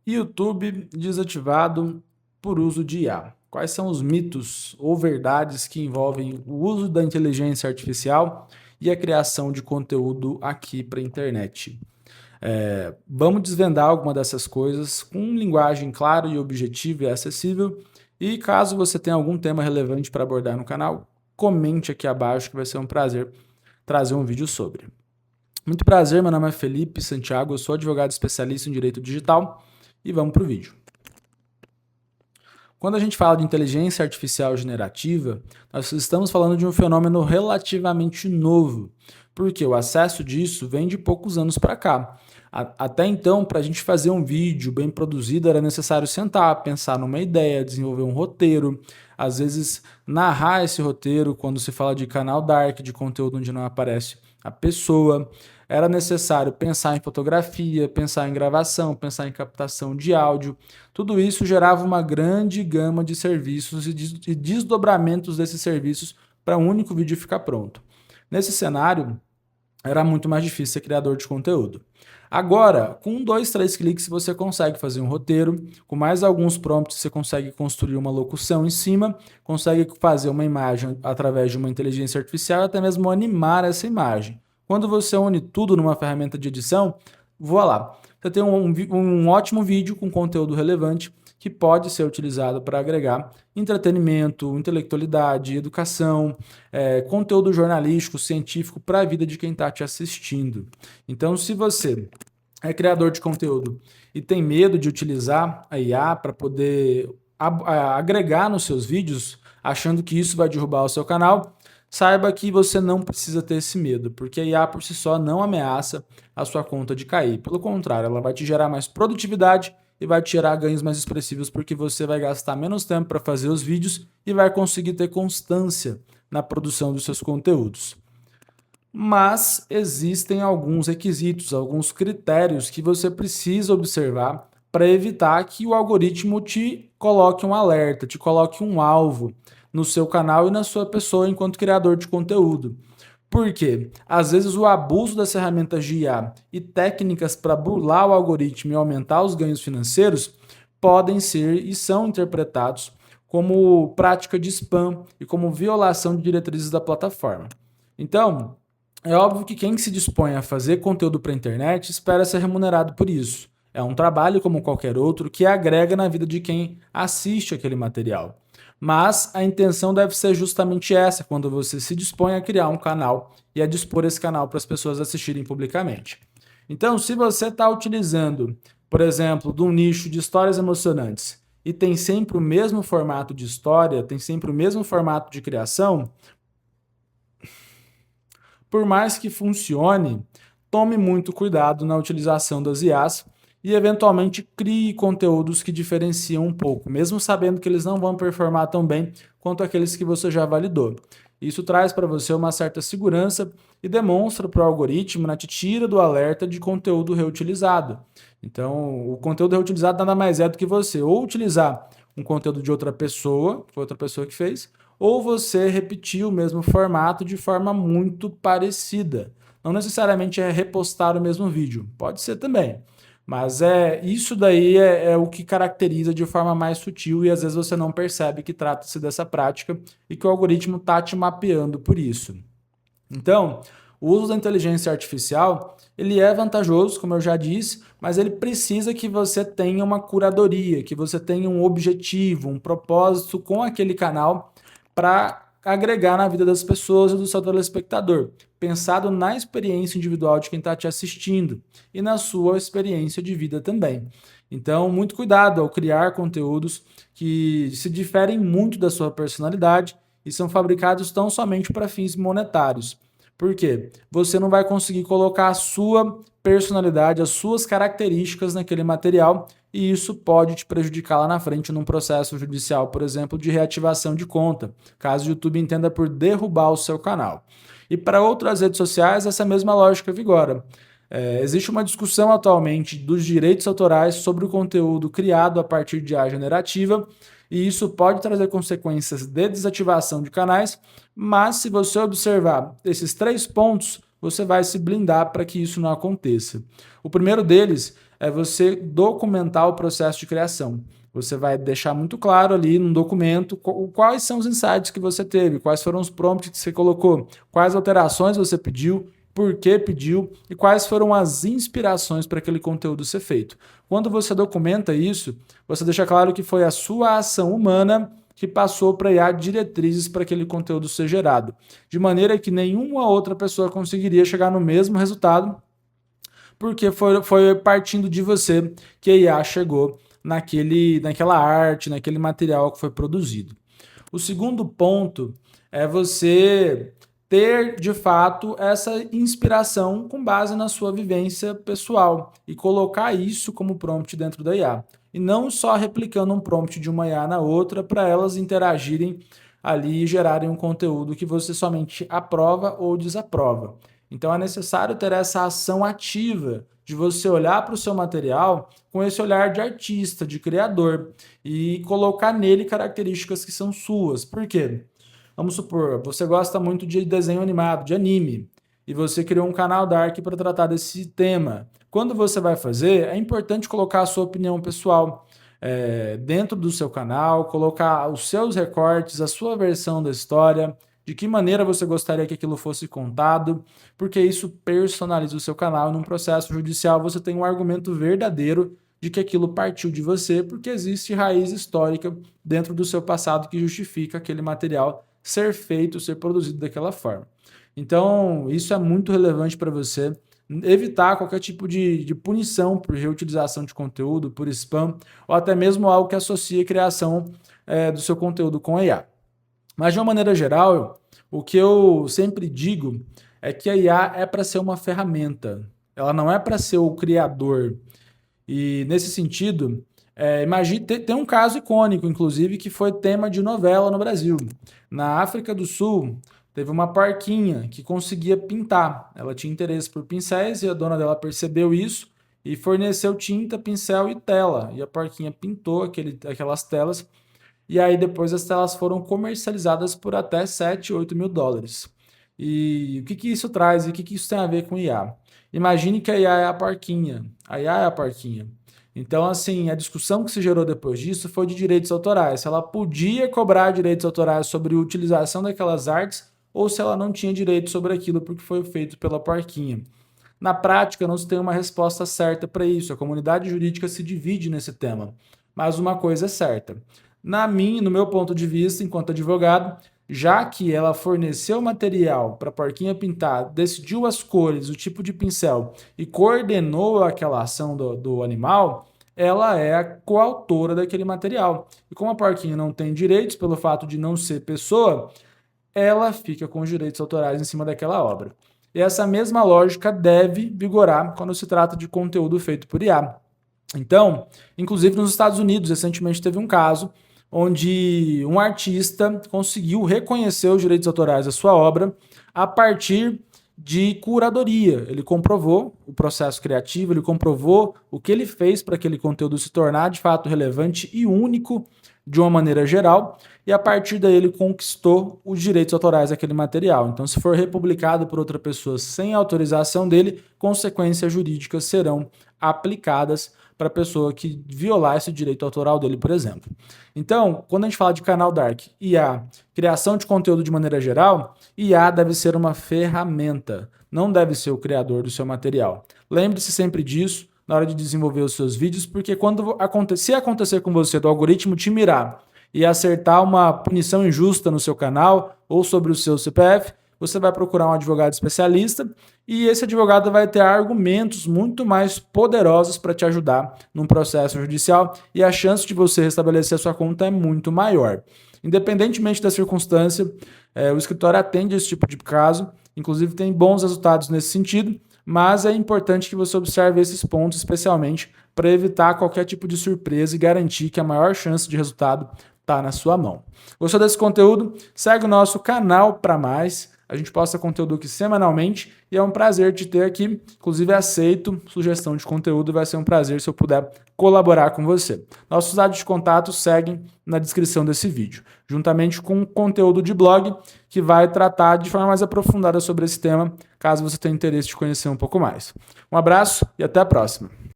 YouTube desativado por uso de IA. Quais são os mitos ou verdades que envolvem o uso da inteligência artificial e a criação de conteúdo aqui para a internet? Vamos desvendar alguma dessas coisas com linguagem clara e objetiva e acessível. E caso você tenha algum tema relevante para abordar no canal, comente aqui abaixo que vai ser um prazer trazer um vídeo sobre. Muito prazer, meu nome é Felipe Santiago, eu sou advogado especialista em direito digital e vamos para o vídeo. Quando a gente fala de inteligência artificial generativa, nós estamos falando de um fenômeno relativamente novo, porque o acesso disso vem de poucos anos para cá. Até então, para a gente fazer um vídeo bem produzido, era necessário sentar, pensar numa ideia, desenvolver um roteiro, às vezes narrar esse roteiro quando se fala de canal dark, de conteúdo onde não aparece a pessoa. Era necessário pensar em fotografia, pensar em gravação, pensar em captação de áudio. Tudo isso gerava uma grande gama de serviços e desdobramentos desses serviços para um único vídeo ficar pronto. Nesse cenário, era muito mais difícil ser criador de conteúdo. Agora, com 2, 3 cliques você consegue fazer um roteiro, com mais alguns prompts você consegue construir uma locução em cima, consegue fazer uma imagem através de uma inteligência artificial e até mesmo animar essa imagem. Quando você une tudo numa ferramenta de edição, voa lá. Você tem um ótimo vídeo com conteúdo relevante que pode ser utilizado para agregar entretenimento, intelectualidade, educação, conteúdo jornalístico, científico para a vida de quem está te assistindo. Então, se você é criador de conteúdo e tem medo de utilizar a IA para poder agregar nos seus vídeos, achando que isso vai derrubar o seu canal, saiba que você não precisa ter esse medo, porque a IA por si só não ameaça a sua conta de cair. Pelo contrário, ela vai te gerar mais produtividade e vai te gerar ganhos mais expressivos, porque você vai gastar menos tempo para fazer os vídeos e vai conseguir ter constância na produção dos seus conteúdos. Mas existem alguns requisitos, alguns critérios que você precisa observar para evitar que o algoritmo te coloque um alerta, te coloque um alvo no seu canal e na sua pessoa enquanto criador de conteúdo. Por quê? Às vezes o abuso das ferramentas de IA e técnicas para burlar o algoritmo e aumentar os ganhos financeiros podem ser e são interpretados como prática de spam e como violação de diretrizes da plataforma. Então, é óbvio que quem se dispõe a fazer conteúdo para a internet espera ser remunerado por isso. É um trabalho como qualquer outro que agrega na vida de quem assiste aquele material. Mas a intenção deve ser justamente essa, quando você se dispõe a criar um canal e a dispor esse canal para as pessoas assistirem publicamente. Então, se você está utilizando, por exemplo, de um nicho de histórias emocionantes e tem sempre o mesmo formato de história, tem sempre o mesmo formato de criação, por mais que funcione, tome muito cuidado na utilização das IAs e eventualmente crie conteúdos que diferenciam um pouco, mesmo sabendo que eles não vão performar tão bem quanto aqueles que você já validou. Isso traz para você uma certa segurança e demonstra para o algoritmo, te tira do alerta de conteúdo reutilizado. Então, o conteúdo reutilizado nada mais é do que você ou utilizar um conteúdo de outra pessoa, foi outra pessoa que fez, ou você repetir o mesmo formato de forma muito parecida. Não necessariamente é repostar o mesmo vídeo, pode ser também. Mas isso daí é o que caracteriza de forma mais sutil e às vezes você não percebe que trata-se dessa prática e que o algoritmo está te mapeando por isso. Então, o uso da inteligência artificial, ele é vantajoso, como eu já disse, mas ele precisa que você tenha uma curadoria, que você tenha um objetivo, um propósito com aquele canal para agregar na vida das pessoas e do seu telespectador, pensado na experiência individual de quem está te assistindo e na sua experiência de vida também. Então, muito cuidado ao criar conteúdos que se diferem muito da sua personalidade e são fabricados tão somente para fins monetários. Por quê? Você não vai conseguir colocar a sua personalidade, as suas características naquele material e isso pode te prejudicar lá na frente num processo judicial, por exemplo, de reativação de conta, caso o YouTube entenda por derrubar o seu canal. E para outras redes sociais, essa mesma lógica vigora. Existe uma discussão atualmente dos direitos autorais sobre o conteúdo criado a partir de IA generativa, e isso pode trazer consequências de desativação de canais, mas se você observar esses 3 pontos, você vai se blindar para que isso não aconteça. O primeiro deles é você documentar o processo de criação. Você vai deixar muito claro ali no documento quais são os insights que você teve, quais foram os prompts que você colocou, quais alterações você pediu, por que pediu e quais foram as inspirações para aquele conteúdo ser feito. Quando você documenta isso, você deixa claro que foi a sua ação humana que passou para a IA diretrizes para aquele conteúdo ser gerado, de maneira que nenhuma outra pessoa conseguiria chegar no mesmo resultado, porque foi partindo de você que a IA chegou naquela arte, naquele material que foi produzido. O segundo ponto é você ter, de fato, essa inspiração com base na sua vivência pessoal e colocar isso como prompt dentro da IA. E não só replicando um prompt de uma IA na outra para elas interagirem ali e gerarem um conteúdo que você somente aprova ou desaprova. Então é necessário ter essa ação ativa de você olhar para o seu material com esse olhar de artista, de criador, e colocar nele características que são suas. Por quê? Vamos supor, você gosta muito de desenho animado, de anime, e você criou um canal Dark para tratar desse tema. Quando você vai fazer, é importante colocar a sua opinião pessoal dentro do seu canal, colocar os seus recortes, a sua versão da história, de que maneira você gostaria que aquilo fosse contado, porque isso personaliza o seu canal. Num processo judicial, você tem um argumento verdadeiro de que aquilo partiu de você, porque existe raiz histórica dentro do seu passado que justifica aquele material ser feito, ser produzido daquela forma. Então, isso é muito relevante para você evitar qualquer tipo de punição por reutilização de conteúdo, por spam, ou até mesmo algo que associe a criação do seu conteúdo com a IA. Mas, de uma maneira geral, o que eu sempre digo é que a IA é para ser uma ferramenta, ela não é para ser o criador. E, nesse sentido, imagine, tem um caso icônico, inclusive, que foi tema de novela no Brasil. Na África do Sul, teve uma porquinha que conseguia pintar. Ela tinha interesse por pincéis e a dona dela percebeu isso e forneceu tinta, pincel e tela. E a porquinha pintou aquelas telas. E aí depois as telas foram comercializadas por até 7, 8 mil dólares. E o que isso traz e o que isso tem a ver com IA? Imagine que a IA é a porquinha. A IA é a porquinha. Então, assim, a discussão que se gerou depois disso foi de direitos autorais. Se ela podia cobrar direitos autorais sobre a utilização daquelas artes ou se ela não tinha direito sobre aquilo porque foi feito pela porquinha. Na prática, não se tem uma resposta certa para isso. A comunidade jurídica se divide nesse tema. Mas uma coisa é certa. No meu ponto de vista, enquanto advogado, já que ela forneceu material para a porquinha pintar, decidiu as cores, o tipo de pincel e coordenou aquela ação do animal, ela é a coautora daquele material. E como a porquinha não tem direitos pelo fato de não ser pessoa, ela fica com os direitos autorais em cima daquela obra. E essa mesma lógica deve vigorar quando se trata de conteúdo feito por IA. Então, inclusive nos Estados Unidos, recentemente teve um caso onde um artista conseguiu reconhecer os direitos autorais da sua obra a partir de curadoria. Ele comprovou o processo criativo, ele comprovou o que ele fez para aquele conteúdo se tornar de fato relevante e único de uma maneira geral, e a partir daí ele conquistou os direitos autorais daquele material. Então, se for republicado por outra pessoa sem autorização dele, consequências jurídicas serão aplicadas para a pessoa que violar esse direito autoral dele, por exemplo. Então, quando a gente fala de canal Dark e a criação de conteúdo de maneira geral, IA deve ser uma ferramenta, não deve ser o criador do seu material. Lembre-se sempre disso na hora de desenvolver os seus vídeos, porque se acontecer com você do algoritmo te mirar e acertar uma punição injusta no seu canal ou sobre o seu CPF, você vai procurar um advogado especialista e esse advogado vai ter argumentos muito mais poderosos para te ajudar num processo judicial e a chance de você restabelecer a sua conta é muito maior. Independentemente da circunstância, o escritório atende esse tipo de caso, inclusive tem bons resultados nesse sentido, mas é importante que você observe esses pontos especialmente para evitar qualquer tipo de surpresa e garantir que a maior chance de resultado está na sua mão. Gostou desse conteúdo? Segue o nosso canal para mais. A gente posta conteúdo aqui semanalmente e é um prazer te ter aqui. Inclusive, aceito sugestão de conteúdo, vai ser um prazer se eu puder colaborar com você. Nossos dados de contato seguem na descrição desse vídeo, juntamente com conteúdo de blog que vai tratar de forma mais aprofundada sobre esse tema, caso você tenha interesse de conhecer um pouco mais. Um abraço e até a próxima.